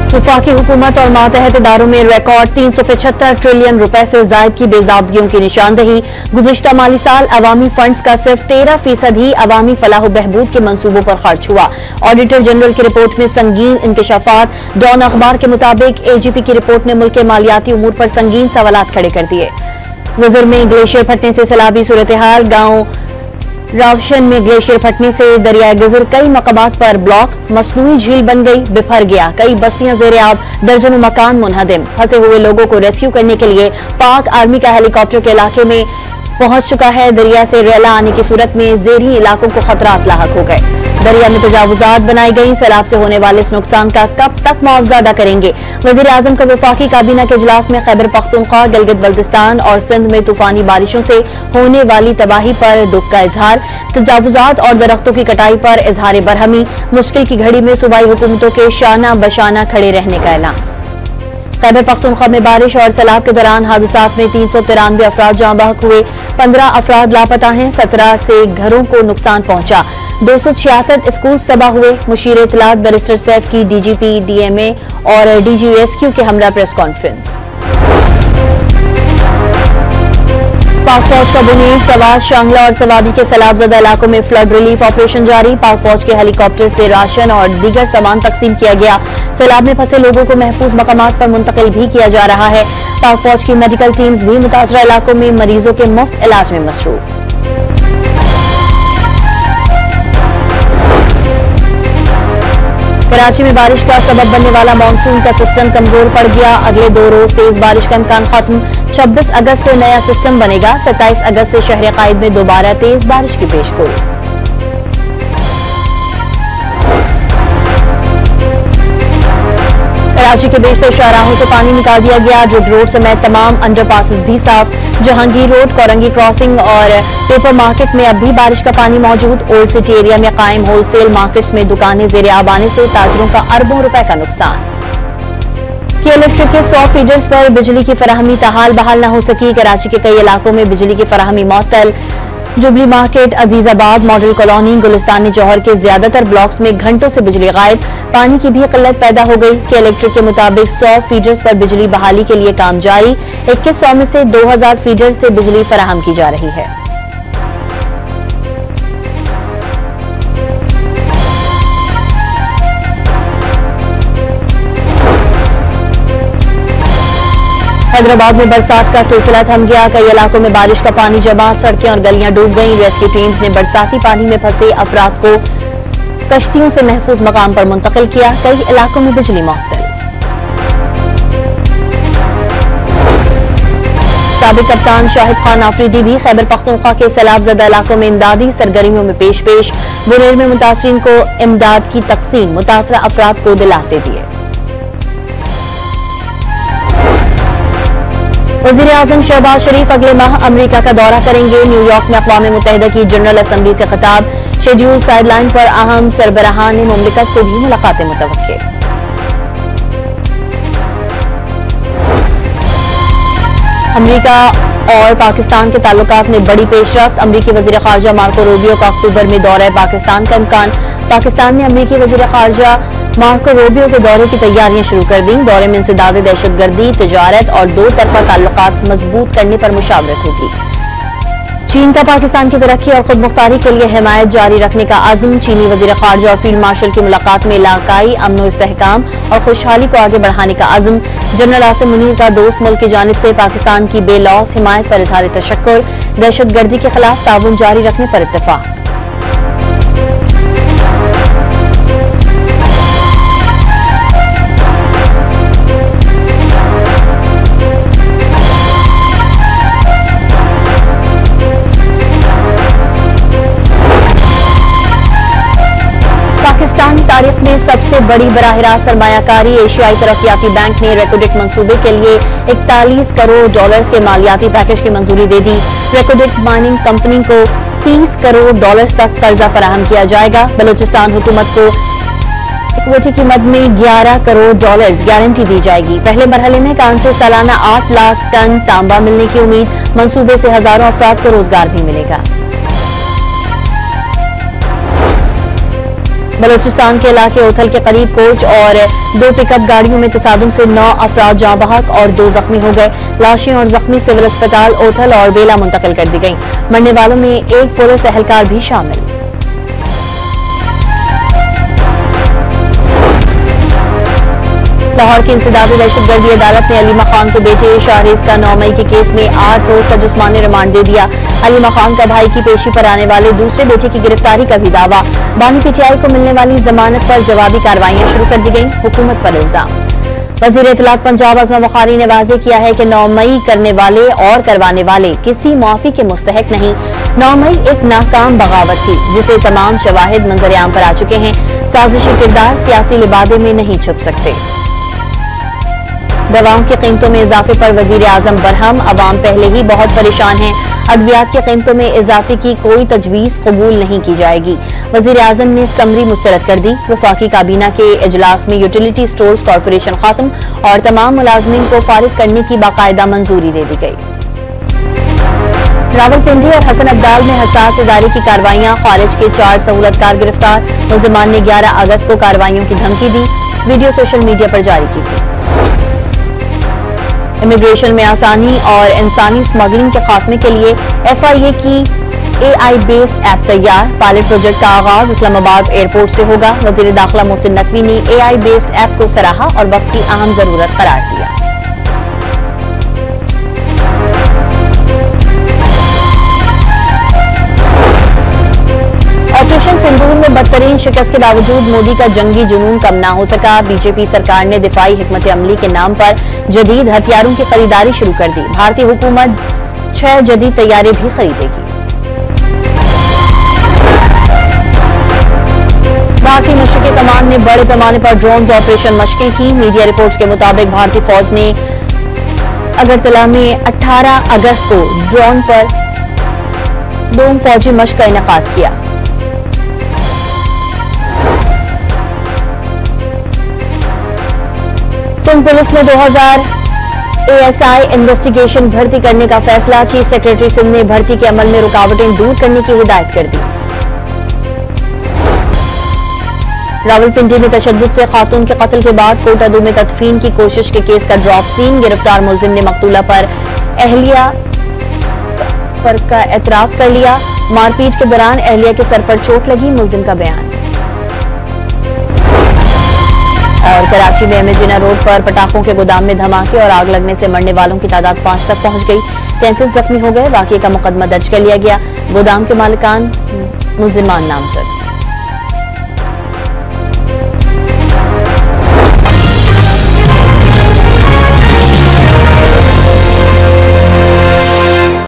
वफाकी हुकूमत और मातहत इदारों में रिकॉर्ड 375 ट्रिलियन रुपए से जायद की बेजाबगियों की निशानदही। गुज़िश्ता माली साल अवामी फंड्स का सिर्फ 13% ही अवामी फलाह बहबूद के मंसूबों पर खर्च हुआ। ऑडिटर जनरल की रिपोर्ट में संगीन इंकशाफात। डॉन अखबार के मुताबिक AGP की रिपोर्ट ने मुल्क के मालियाती उमूर पर संगीन सवालात खड़े कर दिए। गजर में ग्लेशियर फटने से सैलाबी सूरत हाल। गांव रावशन में ग्लेशियर फटने से दरियाए गजर कई मकामात पर ब्लॉक। मसनूई झील बन गई, बिफर गया। कई बस्तियां जेर आब, दर्जनों मकान मुनहदिम। फंसे हुए लोगों को रेस्क्यू करने के लिए पाक आर्मी का हेलीकॉप्टर के इलाके में पहुंच चुका है। दरिया से रेला आने की सूरत में ज़ेरी इलाकों को खतरात लाहक हो गए। दरिया में तजावुजात बनाई गई। सैलाब से होने वाले इस नुकसान का कब तक मुआवजा अदा करेंगे? वज़ीर आज़म का वफाकी काबीना के इजलास में खैबर पख्तूनख्वा, गिलगित बल्तिस्तान और सिंध में तूफानी बारिशों से होने वाली तबाही पर दुख का इजहार। तजावुजात और दरख्तों की कटाई पर इजहार बरहमी। मुश्किल की घड़ी में सूबाई हुकूमतों के शाना बशाना खड़े रहने का ऐलान। खैबर पख्तूनख्वा में बारिश और सैलाब के दौरान हादसात में 393 अफराद जाँ बहक हुए। 15 अफराद लापता हैं। 17 से घरों को नुकसान पहुंचा। 266 स्कूल तबाह हुए। मुशीर इत्तलात बैरिस्टर सैफ की DGP, DMA और DG रेस्क्यू के हमरा प्रेस कॉन्फ्रेंस। पाक फौज का बुनीर, सवात, शांगला और सवाबी के सैलाबजदा इलाकों में फ्लड रिलीफ ऑपरेशन जारी। पाक फौज के हेलीकॉप्टर से राशन और दीगर सामान तकसीम किया गया। सैलाब में फंसे लोगों को महफूज मकामात पर मुंतकिल भी किया जा रहा है। पाक फौज की मेडिकल टीम्स भी मुतासरा इलाकों में मरीजों के मुफ्त इलाज में मसरूफ। कराची में बारिश का सबब बनने वाला मानसून का सिस्टम कमजोर पड़ गया। अगले 2 रोज तेज बारिश का इम्कान खत्म। 26 अगस्त से नया सिस्टम बनेगा। 27 अगस्त से शहर कायद में दोबारा तेज बारिश की पेशगोई। कराची के बेशतर शाहराहों से पानी निकाल दिया गया। जुड रोड समेत तमाम अंडरपासेस भी साफ। जहांगीर रोड, कोरंगी क्रॉसिंग और पेपर मार्केट में अब भी बारिश का पानी मौजूद। ओल्ड सिटी एरिया में कायम होलसेल मार्केट्स में दुकानें जेर आब आने से ताजरों का अरबों रुपए का नुकसान। की इलेक्ट्रिक के 100 फीडर्स पर बिजली की फराहमी ताहाल बहाल न हो सकी। कराची के कई इलाकों में बिजली की फराहमी मुअत्तल। जुबली मार्केट, अजीजाबाद, मॉडल कॉलोनी, गुलिस्तान जौहर के ज्यादातर ब्लॉक्स में घंटों से बिजली गायब। पानी की भी किल्लत पैदा हो गई। के इलेक्ट्रिक के मुताबिक 100 फीडर्स पर बिजली बहाली के लिए काम जारी। 2100 में से 2000 फीडर से बिजली फराहम की जा रही है। हैदराबाद में बरसात का सिलसिला थम गया। कई इलाकों में बारिश का पानी जमा, सड़कें और गलियां डूब गईं। रेस्क्यू टीम्स ने बरसाती पानी में फंसे अफराद को कश्तियों से महफूज मकाम पर मुंतकिल किया। कई इलाकों में बिजली मुअत्तल। साबिक कप्तान शाहिद खान आफरीदी भी खैबर पख्तूनख्वा के सैलाबजदा इलाकों में इमदादी सरगर्मियों में पेश। बुरेर में मुतासरीन को इमदाद की तकसीम, मुतासरा अफराद को दिलासे दिए। वज़ीर आज़म शहबाज शरीफ अगले माह अमेरिका का दौरा करेंगे। न्यूयॉर्क में अक़वाम मुत्तहिदा की जनरल असम्बली से खिताब। शेड्यूल साइडलाइन पर अहम सरबराहान मुमलिकत से भी मुलाकातें मुतवक्के। अमेरिका और पाकिस्तान के ताल्लुकात में बड़ी पेशरफ्त। अमरीकी वज़ीर ख़ारजा मार्को रूबियो का अक्टूबर में दौरा पाकिस्तान का इम्कान। पाकिस्तान ने अमरीकी वज़ीर ख़ारजा मार्को रूबियो के दौरे की तैयारियां शुरू कर दी। दौरे में इंसदाद दहशतगर्दी, तिजारत और 2 तरफा ताल्लुकात मजबूत करने पर मुशावरत होगी। चीन का पाकिस्तान की तरक्की और खुद मुख्तारी के लिए हिमायत जारी रखने का आज़म। चीनी वज़ीर ख़ारजा और फील्ड मार्शल की मुलाकात में इलाकाई अमन इस्तेहकाम और खुशहाली को आगे बढ़ाने का आज़म। जनरल आसिम मुनीर का दोस्त मुल्क की जानिब से पाकिस्तान की बेलौस हिमायत पर इज़हार तशक्कुर। दहशतगर्दी के खिलाफ ताउन जारी रखने पर इत्तेफाक। पाकिस्तानी तारीख में सबसे बड़ी बराह रास्त सरमायाकारी। एशियाई तरक्याती बैंक ने रेकोडिक मंसूबे के लिए 41 करोड़ डॉलर्स के मालियाती पैकेज की मंजूरी दे दी। रेकोडिक माइनिंग कंपनी को 30 करोड़ डॉलर्स तक कर्जा फराहम किया जाएगा। बलूचिस्तान हुकूमत को इक्विटी की मद में 11 करोड़ डॉलर्स गारंटी दी जाएगी। पहले मरहले में कान से सालाना 8 लाख टन तांबा मिलने की उम्मीद। मंसूबे से हजारों अफराद को रोजगार भी मिलेगा। बलूचिस्तान के इलाके ओथल के करीब कोच और 2 पिकअप गाड़ियों में तसादुम से 9 अफराद जाँ बहक और 2 जख्मी हो गए। लाशें और जख्मी सिविल अस्पताल ओथल और बेला मुंतकिल कर दी गईं। मरने वालों में एक पुलिस एहलकार भी शामिल। लाहौर की इंसदादी दहशतगर्दी अदालत ने अलीमा खान के बेटे शाहरेज का 9 मई के केस में 8 रोज का जिस्मानी रिमांड दे दिया। अलीमा खान का भाई की पेशी पर आने वाले दूसरे बेटे की गिरफ्तारी का भी दावा। बानी पीटीआई को मिलने वाली जमानत पर जवाबी कार्रवाइयां शुरू कर दी गईं। हुकूमत पर इल्जाम। वजीर इत्तलात पंजाब अज़मा बुखारी ने वाज़ेह किया है कि 9 मई करने वाले और करवाने वाले किसी मुआफी के मुस्तहक नहीं। 9 मई एक नाकाम बगावत थी जिसे तमाम शवाहिद मंजर आम पर आ चुके हैं। साजिशी किरदार सियासी लिबादे में नहीं छुप सकते। दवाओं की कीमतों में इजाफे पर वजीर आजम बरहम। अवाम पहले ही बहुत परेशान है। अद्वियात की कीमतों में इजाफे की कोई तजवीज कबूल नहीं की जाएगी। वजीर आजम ने समरी मुस्तरद कर दी। वफाकी काबीना के इजलास में यूटिलिटी स्टोर्स कॉरपोरेशन खत्म और तमाम मुलाजमीन को फारिग करने की बाकायदा मंजूरी दे दी गई। रावलपिंडी और हसन अब्दाल में हसास इदारे की कार्रवाइयां। खारिज के 4 सहूलतकार गिरफ्तार। मुल्जिमान ने 11 अगस्त को कार्रवाइयों की धमकी दी। वीडियो सोशल मीडिया पर जारी की थी। इमिग्रेशन में आसानी और इंसानी स्मगलिंग के खात्मे के लिए FIA की AI बेस्ड ऐप तैयार। पायलट प्रोजेक्ट का आगाज इस्लामाबाद एयरपोर्ट से होगा। वजीर दाखिला मोहसिन नकवी ने AI बेस्ड ऐप को सराहा और वक्त की अहम जरूरत करार दिया। ऑपरेशन सिंदूर में बदतरीन शिकस्त के बावजूद मोदी का जंगी जुनून कम ना हो सका। बीजेपी सरकार ने दिफाई हिकमत अमली के नाम पर जदीद हथियारों की खरीदारी शुरू कर दी। भारतीय हुकूमत 6 जदीद तैयारे भी खरीदेगी। भारतीय मशरक़ी कमान ने बड़े पैमाने पर ड्रोन ऑपरेशन मशकें की। मीडिया रिपोर्ट्स के मुताबिक भारतीय फौज ने अगरतला में 18 अगस्त को ड्रोन पर 2 फौजी मशक का इनेकाद किया। सिंध पुलिस में 2000 ASI इन्वेस्टिगेशन भर्ती करने का फैसला। चीफ सेक्रेटरी सिंध ने भर्ती के अमल में रुकावटें दूर करने की हिदायत कर दी। रावलपिंडी में तशद्दुद से खातून के कत्ल के बाद कोटादू में तदफीन की कोशिश के केस का ड्रॉप सीन। गिरफ्तार मुलजिम ने मकतूला पर अहलिया पर का एतराफ कर लिया। मारपीट के दौरान अहलिया के सर पर चोट लगी। मुलजिम का बयान। और कराची में एमेजिना रोड पर पटाखों के गोदाम में धमाके और आग लगने से मरने वालों की तादाद 5 तक पहुंच गई। 33 जख्मी हो गए। वाकये का मुकदमा दर्ज कर लिया गया। गोदाम के मालिकान मुल्जिमान नामजद।